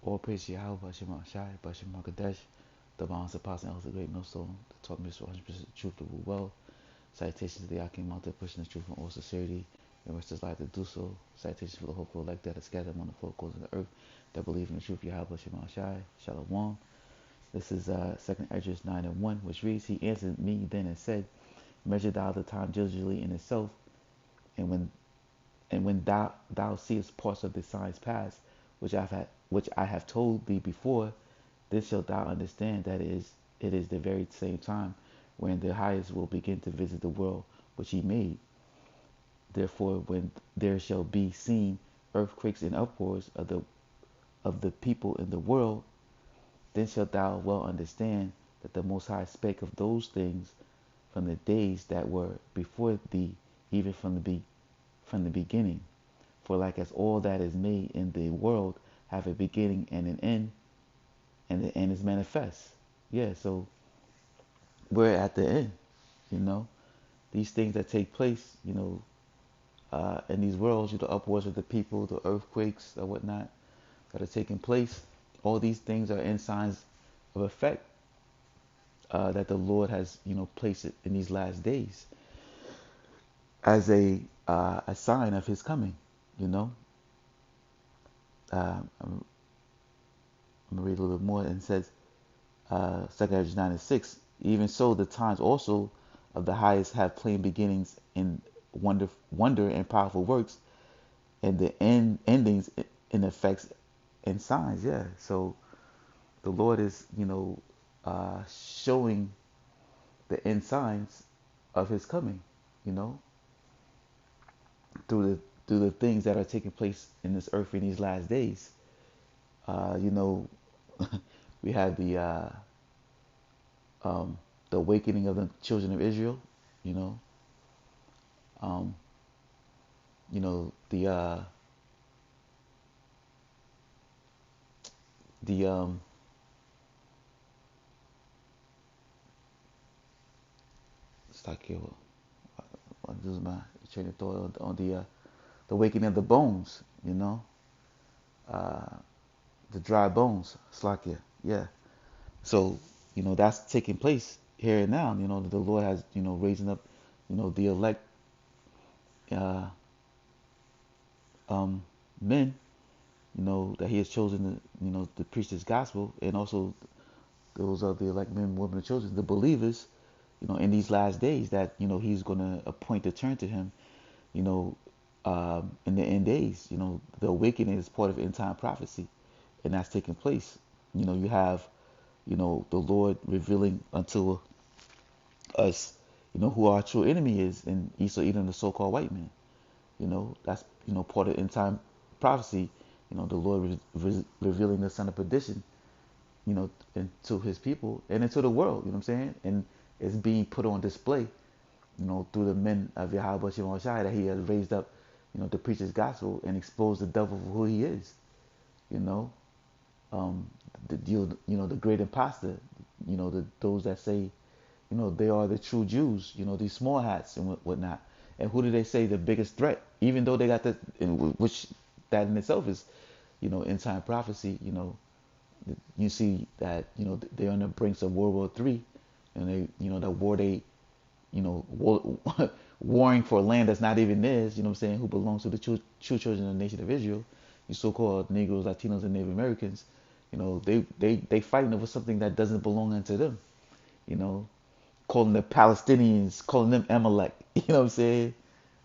All praise to Yahweh, Bashem Shai, Bashem Makadesh, the Bonds Apostle, and the great millstone, the taught me 100% truth to rule well. Citations to the Akim Mountain, pushing the truth in all sincerity, and rest his life to do so. Citations for the whole world like that is scattered among the four corners of the earth that believe in the truth, Yahweh, Bashem Shai, Shalom. This is 2nd Esdras 9 and 1, which reads, He answered me then and said, Measure thou the time diligently in itself, and when thou seest parts of the signs past, which I have told thee before, then shalt thou understand that it is the very same time when the highest will begin to visit the world which he made. Therefore, when there shall be seen earthquakes and uproars of the people in the world, then shalt thou well understand that the Most High spake of those things from the days that were before thee, even from the beginning. For like as all that is made in the world have a beginning and an end, and the end is manifest. Yeah, so we're at the end, you know. These things that take place, in these worlds, the upwards of the people, the earthquakes or whatnot that are taking place, all these things are in signs of effect that the Lord has, placed it in these last days as a sign of His coming. You know, I'm gonna read a little bit more, and it says, 2nd Esdras 9 and 6. Even so, the times also of the highest have plain beginnings in wonder and powerful works, and the endings in effects and signs. Yeah, so the Lord is, showing the end signs of His coming, you know, through the things that are taking place in this earth in these last days. You know, we have the awakening of the children of Israel. You know, um, the stuck here. I lose my train of thought on the awakening of the bones. You know, the dry bones. Slakia. Yeah. So that's taking place here and now. The Lord has raising up the elect uh, men that He has chosen to to preach this gospel, and also those are the elect men, women, and children, the believers, in these last days that He's going to appoint to turn to Him, you know, in the end days. The awakening is part of end time prophecy, and that's taking place. You have the Lord revealing unto us, who our true enemy is, and Esau, Edom, the so-called white man. That's part of end time prophecy. The Lord revealing the son of perdition, into His people and into the world. You know what I'm saying? And it's being put on display, through the men of Yahweh Shemar Shai that He has raised up, to preach His gospel and expose the devil for who he is. You know, the great imposter. Those that say, they are the true Jews. These small hats and whatnot. And who do they say the biggest threat? Even though they got the, which that in itself is, end time prophecy. You see that they're on the brinks of World War III, and they, the war they, war, warring for land that's not even theirs. You know what I'm saying? Who belongs to the true children of the nation of Israel? You so-called Negroes, Latinos, and Native Americans. They fighting over something that doesn't belong unto them. You know, calling the Palestinians, calling them Amalek. You know what I'm saying?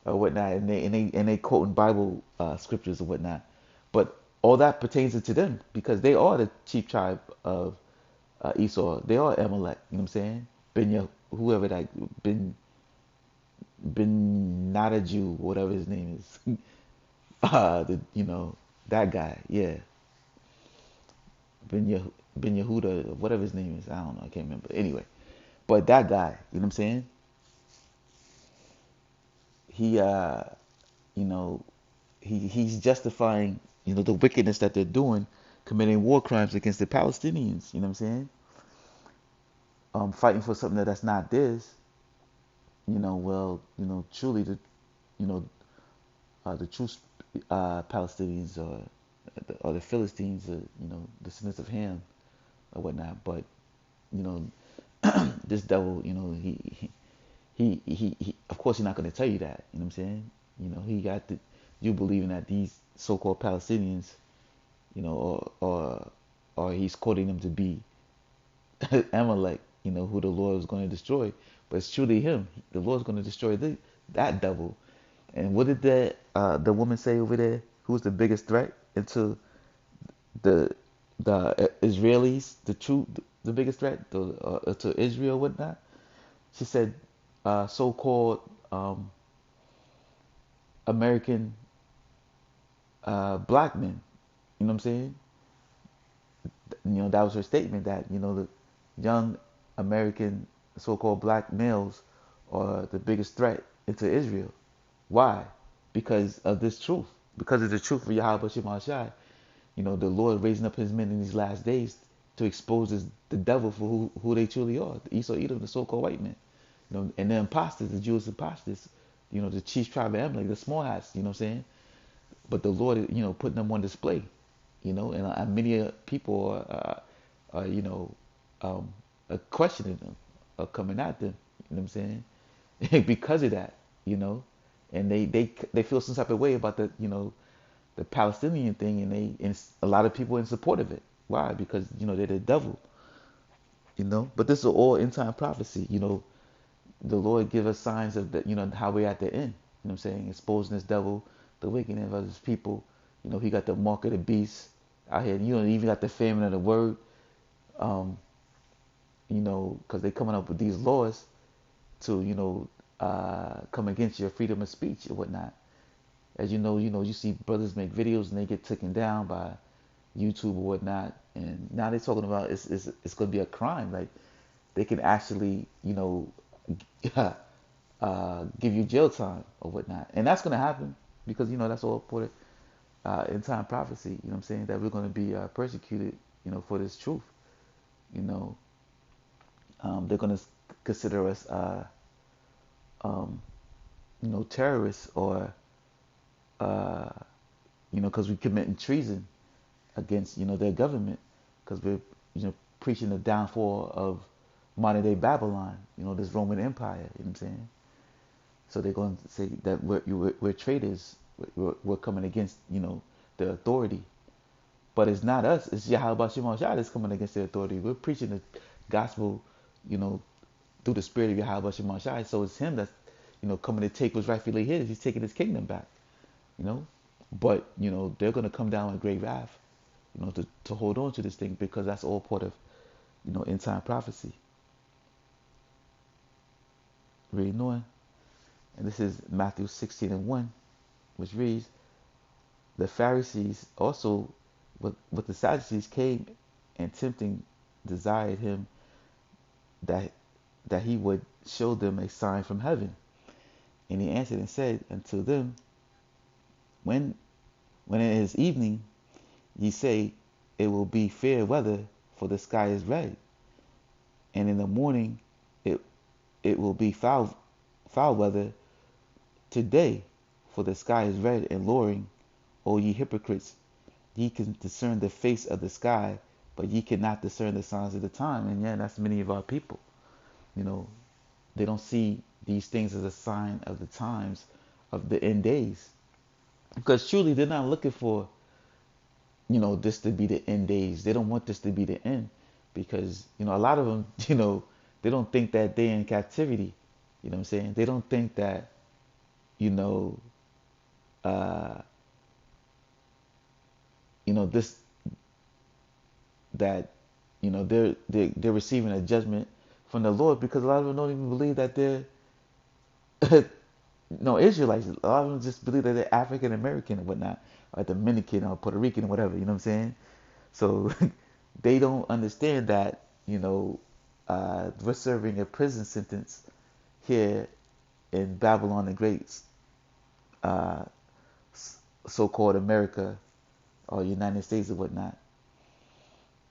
Or whatnot, and they quoting Bible scriptures and whatnot. But all that pertains to them because they are the chief tribe of Esau. They are Amalek. You know what I'm saying? Whoever that Ben not a Jew, whatever his name is. That guy. Yeah, Ben Yehuda, whatever his name is. I don't know. I can't remember. Anyway, but that guy. You know what I'm saying? He you know he's justifying the wickedness that they're doing, committing war crimes against the Palestinians. You know what I'm saying? Fighting for something that's not theirs. Well, truly the you know the true Palestinians are. or the Philistines, descendants of Ham or whatnot. But you know, this devil, he of course he's not going to tell you that. You know what I'm saying? He got you believing that these so-called Palestinians, or he's quoting them to be Amalek, who the Lord was going to destroy. But it's truly him. The Lord's going to destroy that devil. And what did the woman say over there? Who's the biggest threat into the Israelis? The biggest threat to Israel, whatnot. She said, so-called American black men. You know what I'm saying? That was her statement that the young American so-called black males are the biggest threat into Israel. Why? Because of this truth. Because of the truth of Yahweh Shema Shai. The Lord raising up his men in these last days to expose the devil for who they truly are. The Esau Edom, the so-called white men. And the imposters, the Jewish imposters, the chief tribe of Amalek, the small hats, you know what I'm saying? But the Lord, putting them on display, and many people questioning them, are coming at them, you know what I'm saying? Because of that, and they feel some type of way about the Palestinian thing, and a lot of people in support of it. Why? Because they're the devil, But this is all end time prophecy, The Lord give us signs of that, how we're at the end. You know what I'm saying? Exposing this devil, the wickedness of his people. He got the mark of the beast out here. Even got the famine of the word. Um, because they coming up with these laws to, come against your freedom of speech and whatnot. As you see brothers make videos and they get taken down by YouTube or whatnot. And now they're talking about it's going to be a crime. Like they can actually, give you jail time or whatnot. And that's going to happen because, that's all part of in time prophecy. You know what I'm saying? That we're going to be persecuted, for this truth. You know, they're going to consider us, um, terrorists or, because we're committing treason against, their government because we're, preaching the downfall of modern day Babylon, this Roman Empire. You know what I'm saying? So they're going to say that we're traitors. We're coming against, the authority. But it's not us. It's Yahweh Shema Shai that's coming against the authority. We're preaching the gospel, you know, through the spirit of Yahweh Shema Shai. So it's him that's, coming to take what's rightfully his. He's taking his kingdom back, you know. But, they're going to come down with great wrath, to hold on to this thing because that's all part of, end time prophecy. Reading on. And this is Matthew 16:1, which reads, the Pharisees also with the Sadducees came and tempting desired him that he would show them a sign from heaven. And he answered and said unto them, When it is evening, ye say, it will be fair weather, for the sky is red. And in the morning, it will be foul weather today, for the sky is red and lowering. O ye hypocrites, ye can discern the face of the sky, but ye cannot discern the signs of the time. And yeah, that's many of our people. They don't see these things as a sign of the times of the end days. Because truly they're not looking for, this to be the end days. They don't want this to be the end. Because, a lot of them, they don't think that they're in captivity. You know what I'm saying? They don't think that, uh, this that they're receiving a judgment from the Lord because a lot of them don't even believe that they're no Israelites. A lot of them just believe that they're African American and whatnot, or Dominican or Puerto Rican or whatever. You know what I'm saying? So they don't understand that we're serving a prison sentence here in Babylon the Great, uh, so-called America or United States or whatnot.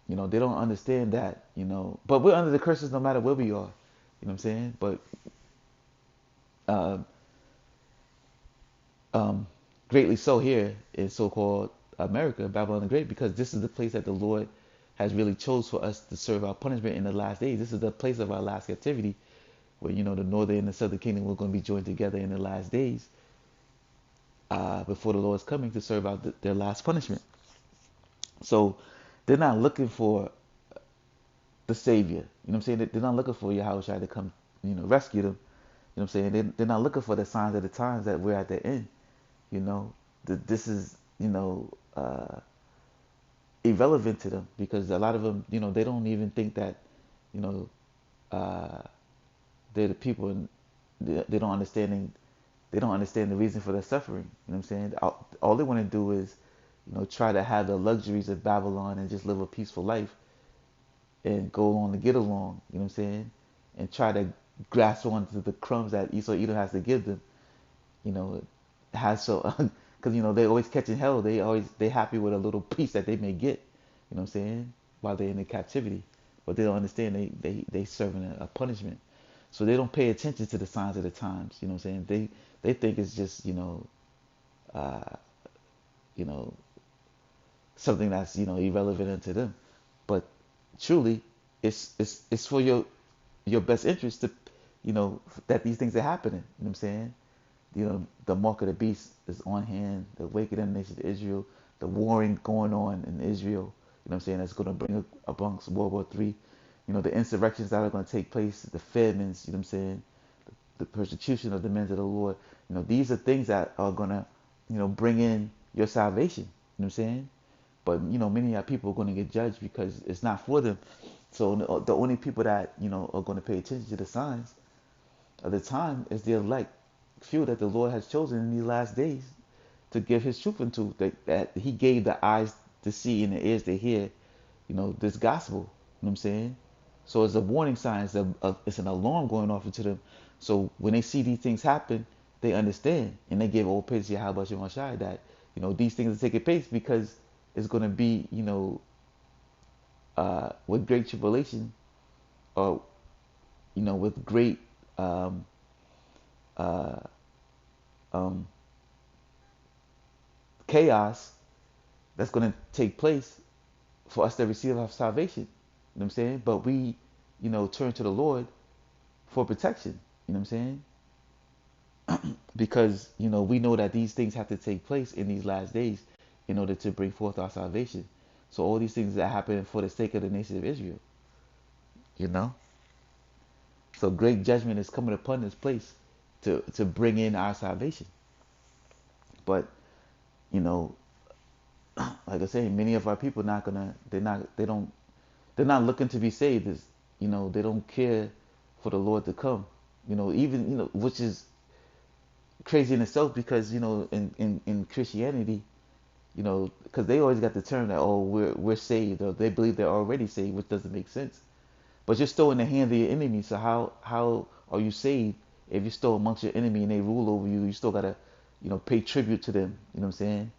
They don't understand that, but we're under the curses no matter where we are. You know what I'm saying? But uh, greatly so here in so-called America, Babylon the Great, because this is the place that the Lord has really chose for us to serve our punishment in the last days. This is the place of our last captivity, where the northern and the southern kingdom were going to be joined together in the last days, before the Lord's coming to serve out their last punishment. So they're not looking for the Savior. You know what I'm saying? They're not looking for Yahushua to come, rescue them. You know what I'm saying? They're not looking for the signs of the times that we're at the end. You know, this is, irrelevant to them, because a lot of them, they don't even think that, you know, uh, they're the people, and they don't understand the reason for their suffering. You know what I'm saying? All they want to do is, try to have the luxuries of Babylon and just live a peaceful life and go on to get along. You know what I'm saying? And try to grasp onto the crumbs that Esau Edom has to give them. You know, has so because they always catching hell. They happy with a little piece that they may get. You know what I'm saying? While they're in the captivity, but they don't understand they serving a punishment. So they don't pay attention to the signs of the times. You know what I'm saying? They think it's just uh, you know something that's irrelevant to them. But truly, it's for your best interest to that these things are happening. You know what I'm saying? The mark of the beast is on hand, the wicked in the nation of Israel, the warring going on in Israel, what I'm saying, that's going to bring amongst World War III, the insurrections that are going to take place, the famines, what I'm saying, the persecution of the men of the Lord. These are things that are going to, bring in your salvation, what I'm saying? But, many of our people are going to get judged because it's not for them. So the only people that, are going to pay attention to the signs of the time is the elect few that the Lord has chosen in these last days to give his truth into, that he gave the eyes to see and the ears to hear, this gospel. You know what I'm saying? So it's a warning sign. It's an alarm going off into them. So when they see these things happen, they understand and they give all praise to Yahweh Shem Shai that, these things are taking place because it's going to be, with great tribulation, or, with great, uh, um, chaos that's going to take place for us to receive our salvation. You know what I'm saying? But we, turn to the Lord for protection. You know what I'm saying? Because, we know that these things have to take place in these last days in order to bring forth our salvation. So all these things that happen for the sake of the nation of Israel, you know? So great judgment is coming upon this place to bring in our salvation. But, you know, like I say, many of our people they're not looking to be saved. They don't care for the Lord to come. Even which is crazy in itself, because in Christianity, because they always got the term that, oh, we're saved, or they believe they're already saved, which doesn't make sense. But you're still in the hand of your enemy. So how are you saved if you're still amongst your enemy and they rule over you? You still gotta pay tribute to them. You know what I'm saying?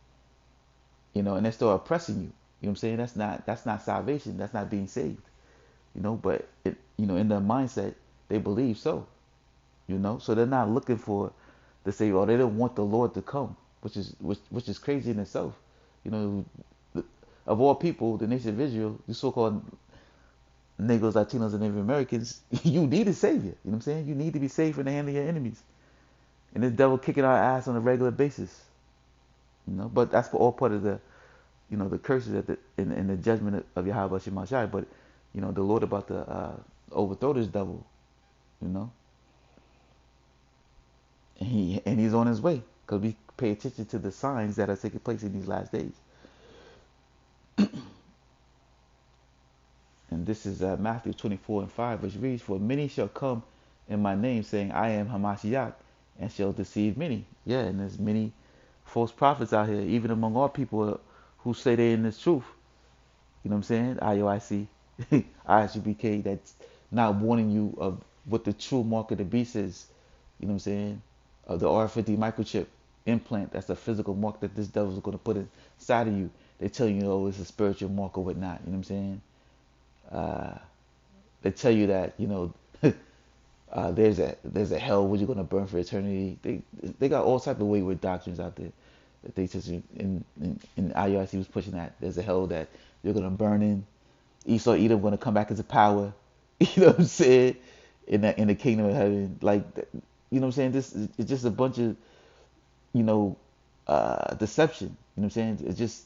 And they're still oppressing you. You know what I'm saying? That's not salvation. That's not being saved. But in their mindset, they believe so. So they're not looking for the Savior, or they don't want the Lord to come, which is crazy in itself. You know, of all people, the nation of Israel, the so-called Negroes, Latinos, and Native Americans, you need a Savior. You know what I'm saying? You need to be saved from the hand of your enemies. And the devil kicking our ass on a regular basis. But that's for all part of the curses in the judgment of Yahweh Shemashai. But the Lord about to overthrow this devil. You know, and he's on his way, because we pay attention to the signs that are taking place in these last days. And this is Matthew 24:5, which reads, "For many shall come in my name, saying, I am Hamashiach, and shall deceive many." Yeah, and there's many false prophets out here, even among our people, who say they're in this truth. You know what I'm saying? IOIC, ISUBK, that's not warning you of what the true mark of the beast is. You know what I'm saying? Of the R50 microchip implant, that's a physical mark that this devil's going to put inside of you. They tell you, oh, it's a spiritual mark or whatnot. You know what I'm saying? They tell you that there's a hell where you're going to burn for eternity. They got all type of wayward doctrines out there. that they just in IUIC was pushing that there's a hell that you're gonna burn in. Esau, Edom gonna come back into power. You know what I'm saying? In the kingdom of heaven, like you know what I'm saying. This is just a bunch of you know deception. You know what I'm saying? It's just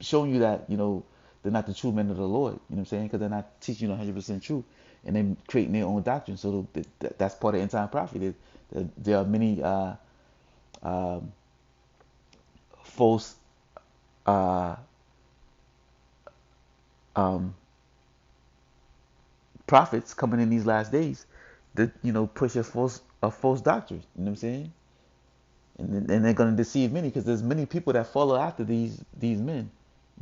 showing you that they're not the true men of the Lord. You know what I'm saying? Because they're not teaching you 100% truth, and they're creating their own doctrine. So that's part of end time prophecy. There are many um, false uh, um, prophets coming in these last days that push a false doctrine. You know what I'm saying? And they're going to deceive many because there's many people that follow after these men.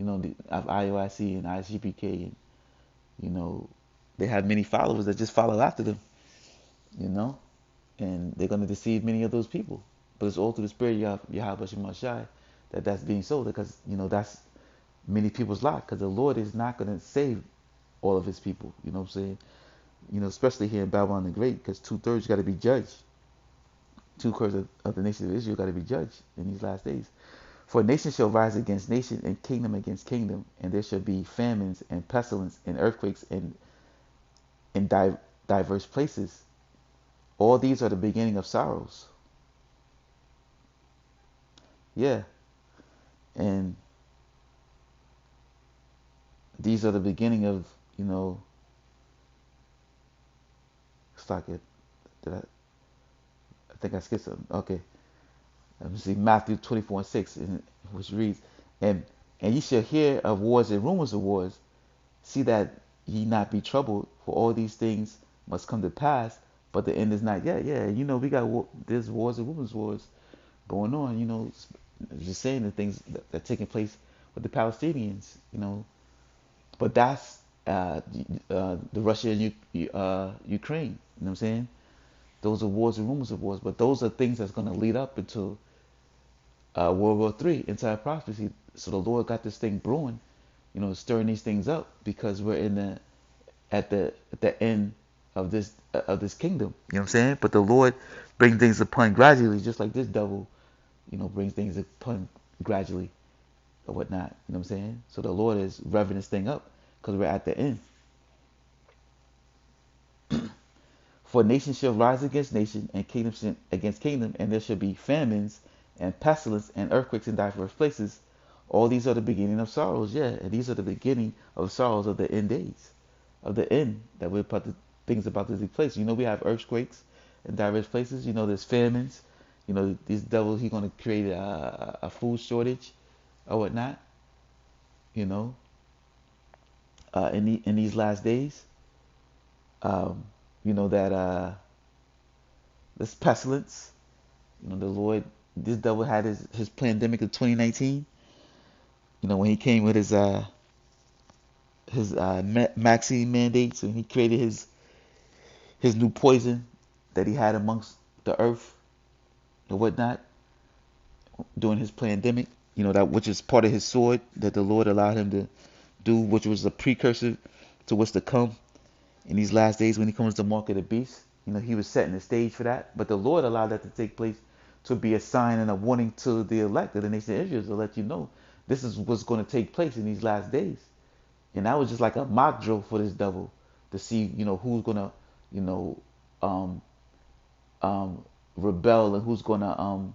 Of IOIC and ISGPK, and you know they have many followers that just follow after them. You know, and they're going to deceive many of those people. But it's all through the spirit of Yahweh Shemashai that's being sold, because that's many people's lot, because the Lord is not going to save all of his people. You know what I'm saying? Especially here in Babylon the Great, because 2/3 got to be judged. 2/3 of the nation of Israel got to be judged in these last days. For nation shall rise against nation, and kingdom against kingdom, and there shall be famines and pestilence and earthquakes in diverse places. All these are the beginning of sorrows. Yeah, and these are the beginning of it's like it. Did I think I skipped something. Okay, let me see Matthew 24:6, which reads, and ye shall hear of wars and rumors of wars. See that ye not be troubled, for all these things must come to pass, but the end is not yet. Yeah, we got there's wars and rumors wars going on. Just saying the things that are taking place with the Palestinians. But that's the Russia and Ukraine. You know what I'm saying? Those are wars and rumors of wars, but those are things that's going to lead up into World War III, entire prophecy. So the Lord got this thing brewing, stirring these things up, because we're at the end of this kingdom. You know what I'm saying? But the Lord brings things upon gradually, just like this devil, brings things upon gradually or whatnot. You know what I'm saying? So the Lord is revving this thing up because we're at the end. For nation shall rise against nation, and kingdom against kingdom, and there shall be famines and pestilence and earthquakes in diverse places. All these are the beginning of sorrows. Yeah, and these are the beginning of sorrows of the end days, of the end that we're about to, things about to take place. We have earthquakes in diverse places. There's famines. These devils, he's going to create a food shortage or whatnot. You know, in these last days, um, that this pestilence. The Lord, this devil had his pandemic of 2019. When he came with his vaccine mandates, and he created his new poison that he had amongst the earth and whatnot during his pandemic. That which is part of his sword that the Lord allowed him to do, which was a precursor to what's to come in these last days when he comes to mark of the beast. He was setting the stage for that, but the Lord allowed that to take place to be a sign and a warning to the elect of the nation of Israel, to let you know this is what's going to take place in these last days. And that was just like a mock drill for this devil to see, who's gonna, you know, um, rebel, and who's gonna,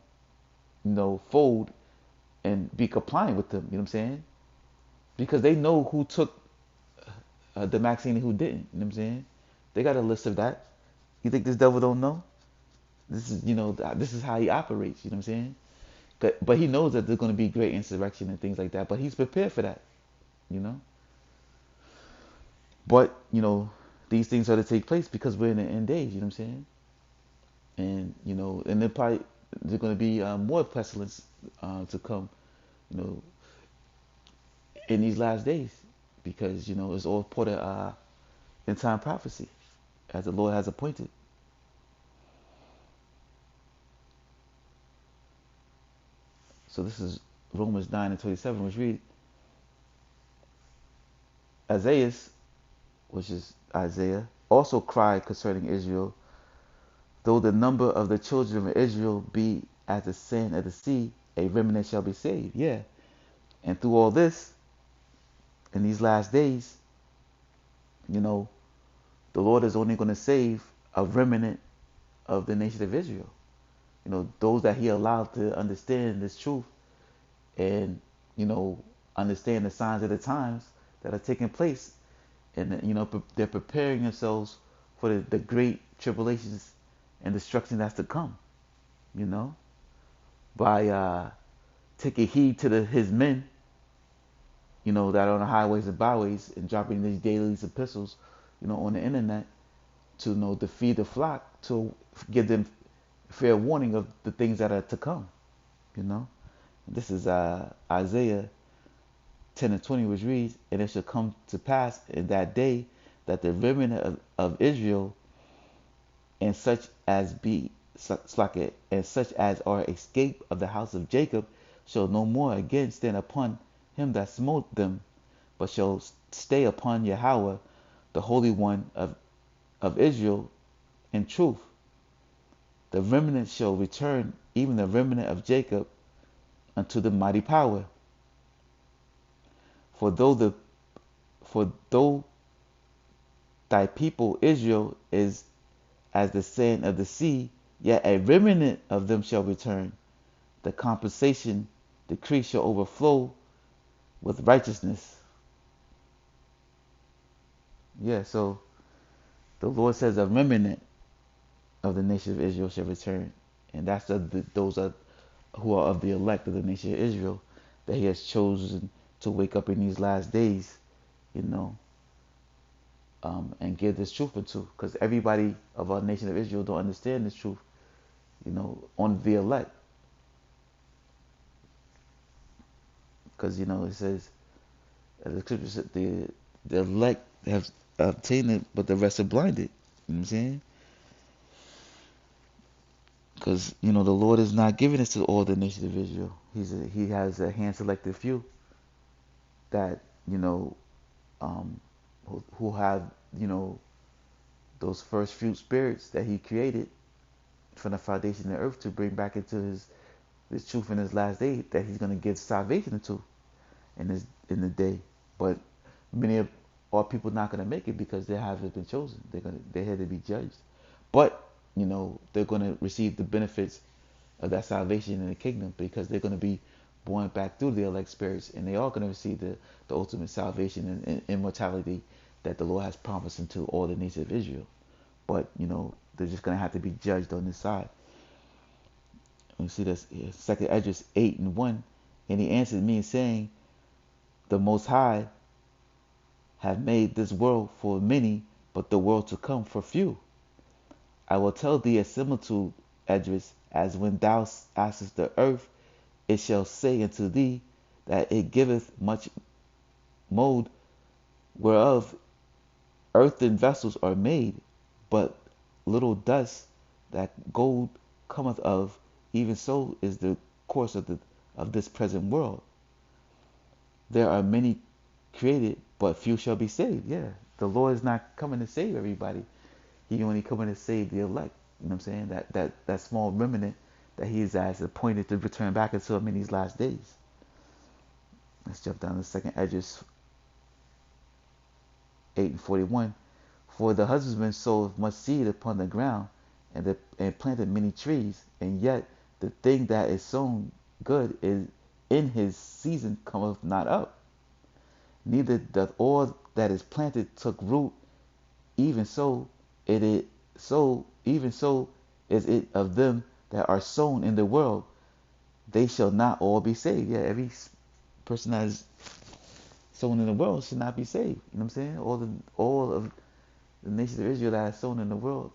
fold and be compliant with them. You know what I'm saying? Because they know who took the vaccine and who didn't. You know what I'm saying? They got a list of that. You think this devil don't know? This is how he operates. You know what I'm saying? But he knows that there's going to be great insurrection and things like that. But he's prepared for that. You know. But these things are to take place because we're in the end days. You know what I'm saying? And and then probably there's going to be more pestilence to come. You know, in these last days, because it's all part of end time prophecy, as the Lord has appointed. So this is Romans 9:27, which reads, Isaiah, which is Isaiah, also cried concerning Israel, though the number of the children of Israel be as the sand of the sea, a remnant shall be saved. Yeah. And through all this, in these last days, you know, the Lord is only going to save a remnant of the nation of Israel. You know, those that he allowed to understand this truth and, you know, understand the signs of the times that are taking place. And, you know, they're preparing themselves for the great tribulations and destruction that's to come, you know, by taking heed to his men, you know, that are on the highways and byways and dropping these daily epistles, you know, on the internet to, you know, to feed the flock, to give them fair warning of the things that are to come, you know. This is Isaiah 10 and 20, which reads, "And it shall come to pass in that day that the remnant of Israel and such as be and such as are escaped of the house of Jacob shall no more again stand upon him that smote them, but shall stay upon Yahweh, the Holy One of Israel, in truth. The remnant shall return, even the remnant of Jacob, unto the mighty power. For though thy people Israel is as the sand of the sea, yet a remnant of them shall return. The compensation decree shall overflow with righteousness." Yeah, so the Lord says a remnant of the nation of Israel shall return. And that's those are who are of the elect of the nation of Israel that he has chosen to wake up in these last days, you know, and give this truth into. Because everybody of our nation of Israel don't understand this truth, you know, on the elect. Because, you know, it says, the scripture said, the elect have obtained it, but the rest are blinded. You know what I'm saying? Because, you know, the Lord is not giving this to all the nation of Israel. He has a hand-selected few that, you know, who have, you know, those first few spirits that he created from the foundation of the earth to bring back into his truth in his last day that he's going to give salvation to in the day. But many of our people not going to make it because they haven't been chosen. They're here to be judged. But, you know, they're going to receive the benefits of that salvation in the kingdom because they're going to be born back through the elect spirits, and they are going to receive the ultimate salvation and immortality that the Lord has promised into all the nations of Israel. But, you know, they're just going to have to be judged on this side. We see this here, 2 Esdras 8 and 1. "And he answered me, saying, The Most High have made this world for many, but the world to come for few. I will tell thee a similitude, Esdras, as when thou askest the earth, it shall say unto thee that it giveth much mode, whereof earthen vessels are made, but little dust that gold cometh of, even so is the course of this present world. There are many created, but few shall be saved." Yeah, the Lord is not coming to save everybody. He only coming to save the elect. You know what I'm saying? That small remnant that he has appointed to return back into him in these last days. Let's jump down to 2 Esdras 8 and 41. "For the husbandman sowed much seed upon the ground, and planted many trees, and yet the thing that is sown good is in his season cometh not up. Neither doth all that is planted take root. Even so even so is it of them that are sown in the world. They shall not all be saved." Yeah, every person that is sown in the world should not be saved. You know what I'm saying? All of the nations of Israel that are sown in the world,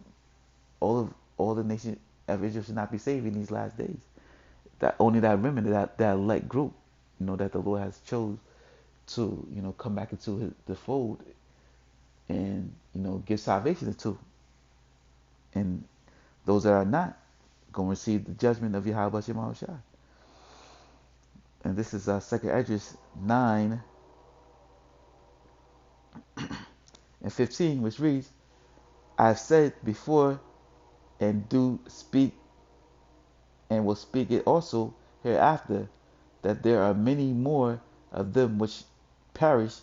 all the nations of Israel should not be saved in these last days. That only that remnant, that elect group, you know, that the Lord has chose to, you know, come back into the fold and, you know, give salvation to. And those that are not going to receive the judgment of Yahweh Shema Shai. And this is 2 Esdras 9 and 15, which reads, "I have said before and do speak and will speak it also, hereafter, that there are many more of them which perish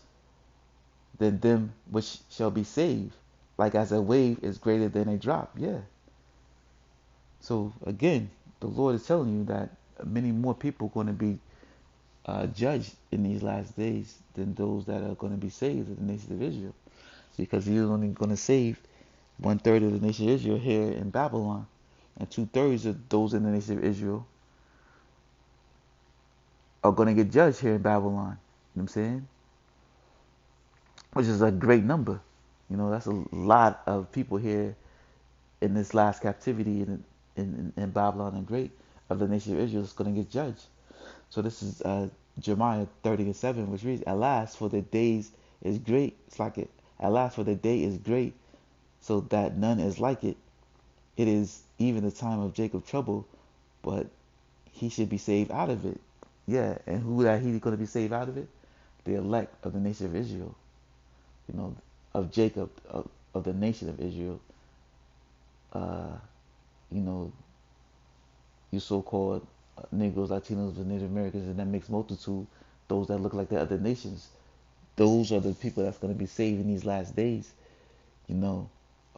than them which shall be saved. Like as a wave is greater than a drop. Yeah. So again, the Lord is telling you that many more people are going to be judged in these last days than those that are going to be saved in the nation of Israel. Because He's only going to save 1/3 of the nation of Israel here in Babylon, and 2/3 of those in the nation of Israel are going to get judged here in Babylon. You know what I'm saying? Which is a great number. That's a lot of people here in this last captivity in Babylon and great of the nation of Israel is going to get judged. So this is Jeremiah 30:7, which reads, "At last, for the days is great." It's like it. "At last, for the day is great, so that none is like it. It is even the time of Jacob's trouble, but he should be saved out of it." Yeah, and who that he's going to be saved out of it? The elect of the nation of Israel. Of Jacob, of the nation of Israel. Uh, you know, you so-called Negroes, Latinos, and Native Americans, and that mixed multitude, those that look like the other nations. Those are the people that's going to be saved in these last days.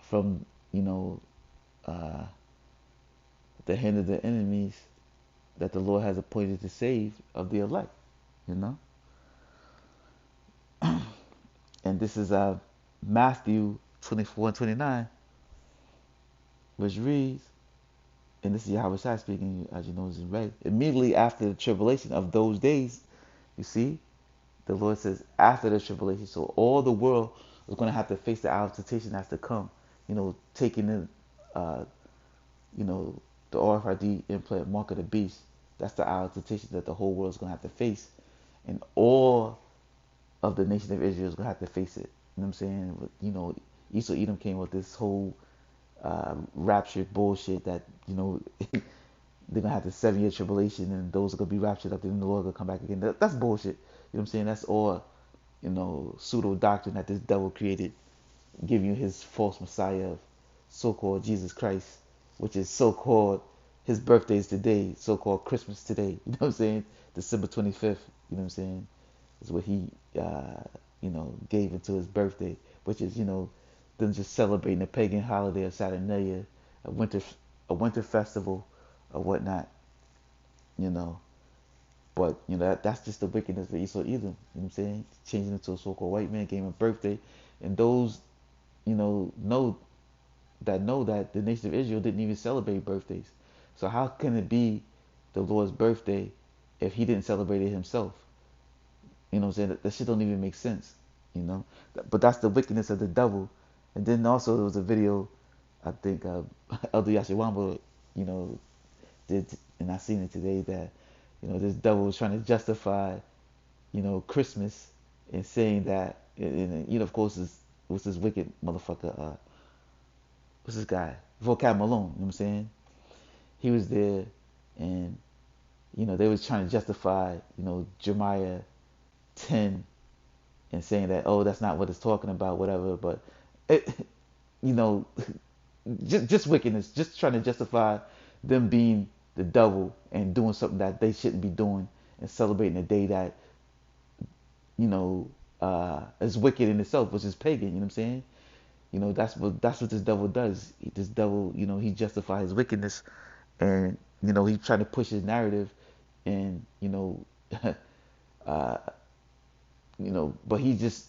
From uh, the hand of the enemies that the Lord has appointed to save of the elect. You know, and this is Matthew 24:29, which reads, and this is Yahweh Shai speaking, as you know, is in red. "Immediately after the tribulation of those days," you see, the Lord says after the tribulation. So all the world is going to have to face the hour of temptation that's to come. Taking in, you know, the RFID implant mark of the beast. That's the hour of temptation that the whole world is going to have to face, and all of the nation of Israel is going to have to face it. You know what I'm saying? Esau Edom came with this whole rapture bullshit that they're gonna have the 7 year tribulation and those are gonna be raptured up, then the Lord gonna come back again. That's bullshit. You know what I'm saying? That's all pseudo doctrine that this devil created, giving you his false Messiah of so-called Jesus Christ, which is so-called his birthday is today, so-called Christmas today. You know what I'm saying? December 25th. You know what I'm saying? Is what he gave into his birthday, which is them just celebrating a pagan holiday of Saturnalia, a winter festival or whatnot, you know. But that's just the wickedness of Esau Edom. You know what I'm saying? Changing into a so-called white man, gave him a birthday, and those know that the nation of Israel didn't even celebrate birthdays. So how can it be the Lord's birthday if He didn't celebrate it Himself? You know what I'm saying? That shit don't even make sense. You know. But that's the wickedness of the devil. And then also there was a video, I think Elder Yashawamba, did, and I seen it today, that this devil was trying to justify Christmas and saying that, and of course is was this wicked motherfucker, what's this guy, Vocab Malone, you know what I'm saying? He was there, and they was trying to justify Jeremiah 10 and saying that, oh, that's not what it's talking about, whatever. But it, you know, just wickedness, just trying to justify them being the devil and doing something that they shouldn't be doing, and celebrating a day that is wicked in itself, which is pagan. You know what I'm saying? That's what this devil does. This devil, he justifies his wickedness, and he's trying to push his narrative, and uh, but he just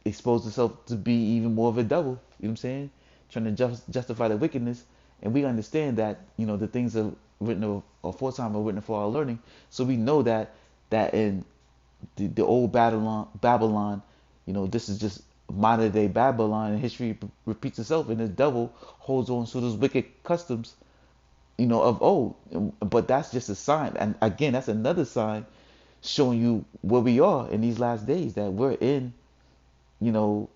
exposed himself to be even more of a devil. You know what I'm saying? Trying to justify the wickedness, and we understand that the things are written aforetime are written for our learning, so we know that in the old Babylon, this is just modern day Babylon, and history repeats itself, and the devil holds on to those wicked customs, of old. But that's just a sign, and again, that's another sign showing you where we are in these last days, that we're in, you know,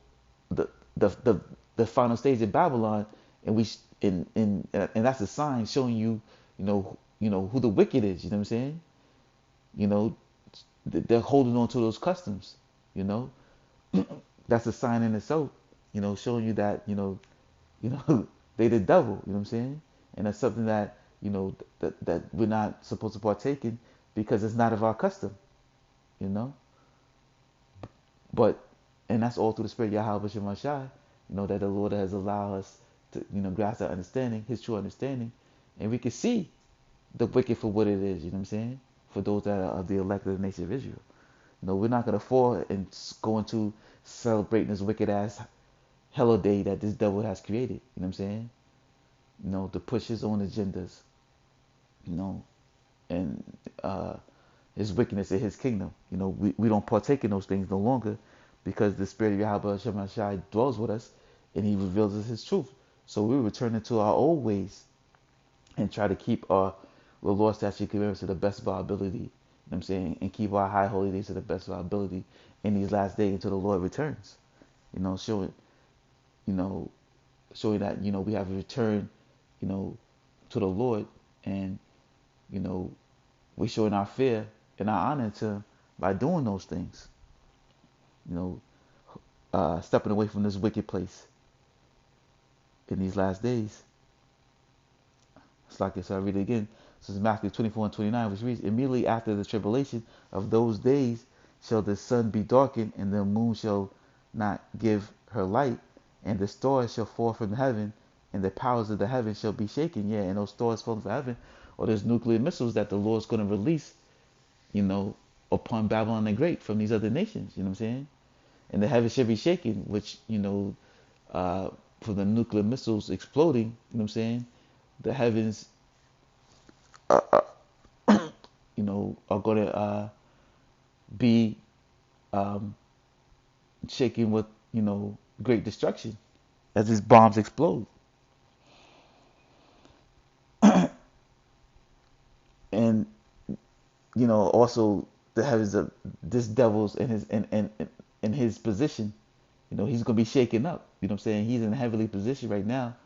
the the the, the final stage of Babylon, and and that's a sign showing you, who the wicked is. You know what I'm saying? You know, they're holding on to those customs. You know, that's a sign in itself. Showing you that they the devil. You know what I'm saying? And that's something that that we're not supposed to partake in because it's not of our custom, you know. But and that's all through the Spirit Yahweh Shemashai, that the Lord has allowed us to, grasp that understanding, His true understanding, and we can see the wicked for what it is. You know what I'm saying? For those that are the elect of the nation of Israel. We're not gonna fall and go into celebrating this wicked ass holiday that this devil has created. You know what I'm saying? To push his own agendas. You know, and his wickedness in his kingdom. We don't partake in those things no longer because the Spirit of Yahweh Shemashai dwells with us and He reveals us His truth. So we return to our old ways and try to keep the Lord's statute commandments to the best of our ability. You know what I'm saying? And keep our high holy days to the best of our ability in these last days until the Lord returns. Showing, you know, showing that, we have a return, to the Lord, and, we're showing our fear and our honor to Him by doing those things. Stepping away from this wicked place in these last days. It's like this. I read it again. This is Matthew 24 and 29, which reads, immediately after the tribulation of those days shall the sun be darkened, and the moon shall not give her light, and the stars shall fall from heaven, and the powers of the heaven shall be shaken. Yeah, and those stars falling from heaven, or there's nuclear missiles that the Lord's going to release, upon Babylon the Great from these other nations. You know what I'm saying? And the heavens shall be shaken, which, for the nuclear missiles exploding, you know what I'm saying? The heavens, are going to be shaken with, great destruction as these bombs explode. And, also the heavens of this devil's in his position, he's going to be shaken up. You know what I'm saying? He's in a heavenly position right now.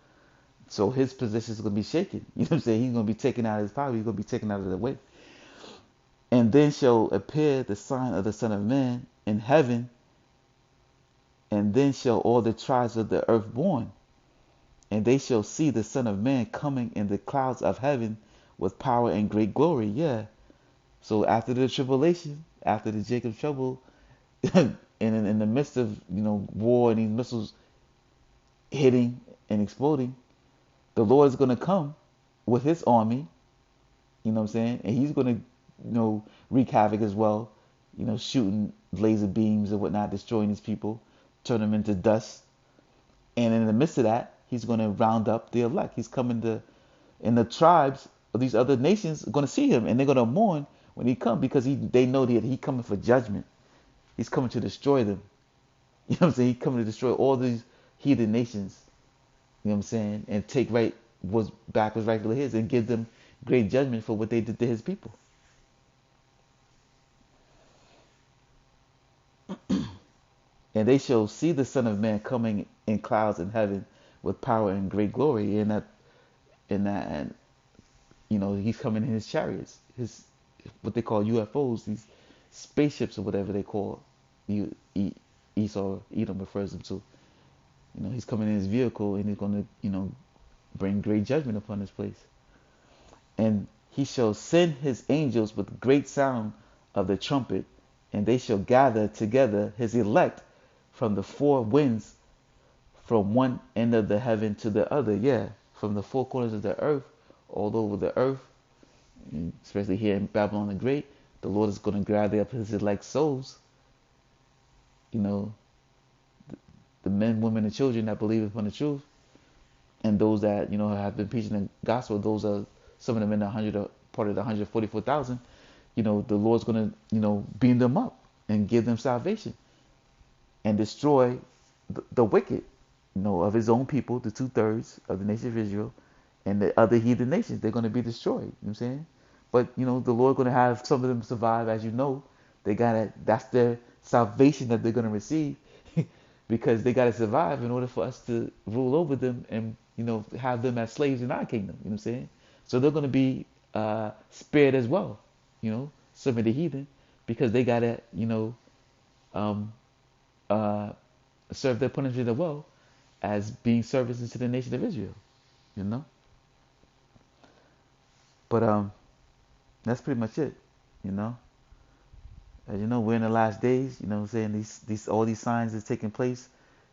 So his position is going to be shaken. You know what I'm saying? He's going to be taken out of his power. He's going to be taken out of the way. And then shall appear the sign of the Son of Man in heaven. And then shall all the tribes of the earth mourn. And they shall see the Son of Man coming in the clouds of heaven with power and great glory. Yeah. So after the tribulation, after the Jacob's trouble, and in the midst of, war and these missiles hitting and exploding, the Lord is going to come with His army, you know what I'm saying? And He's going to, wreak havoc as well, shooting laser beams and whatnot, destroying these people, turn them into dust. And in the midst of that, He's going to round up the elect. He's coming and the tribes of these other nations are going to see Him, and they're going to mourn when He comes because they know that He's coming for judgment. He's coming to destroy them. You know what I'm saying? He's coming to destroy all these heathen nations. You know what I'm saying? And take what's rightfully His and give them great judgment for what they did to His people. And they shall see the Son of Man coming in clouds in heaven with power and great glory. And He's coming in His chariots, His what they call UFOs, these spaceships or whatever they call. Esau, Edom refers them to. He's coming in His vehicle, and He's going to, bring great judgment upon this place. And He shall send His angels with great sound of the trumpet, and they shall gather together His elect from the four winds, from one end of the heaven to the other. Yeah, from the four corners of the earth, all over the earth, especially here in Babylon the Great. The Lord is going to gather up His elect souls. The men, women, and children that believe upon the truth, and those that have been preaching the gospel. Those are some of them in part of the 144,000. The Lord's going to beam them up and give them salvation and destroy the wicked, of His own people, the 2/3 of the nation of Israel, and the other heathen nations. They're going to be destroyed. You know what I'm saying? But the Lord's going to have some of them survive, as they gotta. That's their salvation that they're going to receive. Because they got to survive in order for us to rule over them and, have them as slaves in our kingdom. You know what I'm saying? So they're going to be spared as well, some of the heathen, because they got to, serve their punishment as well as being services to the nation of Israel, you know? But that's pretty much it. You know, as you know, we're in the last days. You know, what I'm saying these all these signs is taking place.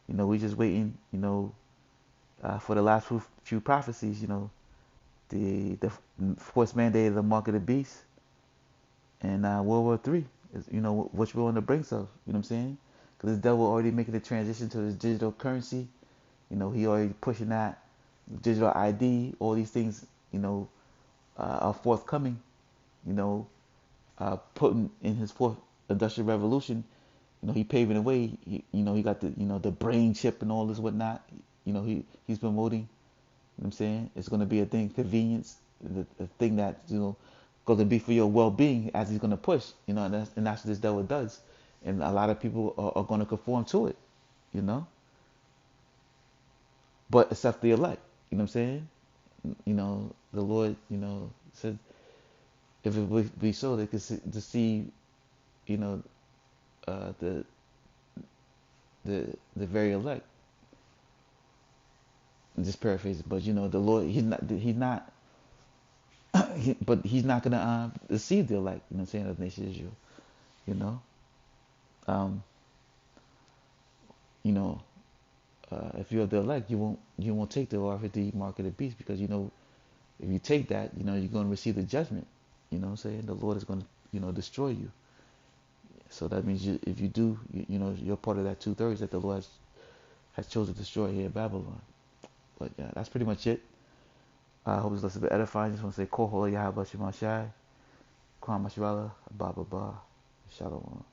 You know, we're just waiting. You know, for the last few prophecies. You know, the fourth mandate of the mark of the beast and World War III is, you know, which we're on the brinks of. You know what I'm saying? Because the devil already making the transition to this digital currency. You know, he already pushing that digital ID. All these things, you know, are forthcoming. You know, putting in his fourth industrial revolution. You know, he paving the way. You know, he got the the brain chip and all this whatnot. You know, he's promoting. You know what I'm saying? It's going to be a thing, convenience, the thing that, you know, going to be for your well-being as he's going to push, you know, and that's what this devil does. And a lot of people are going to conform to it, you know, but except the elect, you know what I'm saying? You know, the Lord, you know, said if it would be so, they could see, you know, the the very elect. Just paraphrase it, but you know, the Lord, he's not, but he's not gonna deceive the elect. You know what I'm saying? Of the nation of Israel. You know, um, you know, if you're the elect, you won't take the R50 mark of the beast because you know if you take that, you know you're going to receive the judgment. You know what I'm saying? The Lord is going to destroy you. So that means if you do, you know you're part of that 2/3 that the Lord has chosen to destroy here in Babylon. But yeah, that's pretty much it. I hope this was a bit edifying. Just want to say, Kohola Yahabashimashai, Kwam Mashirala, Ba Ba Ba, Shalom.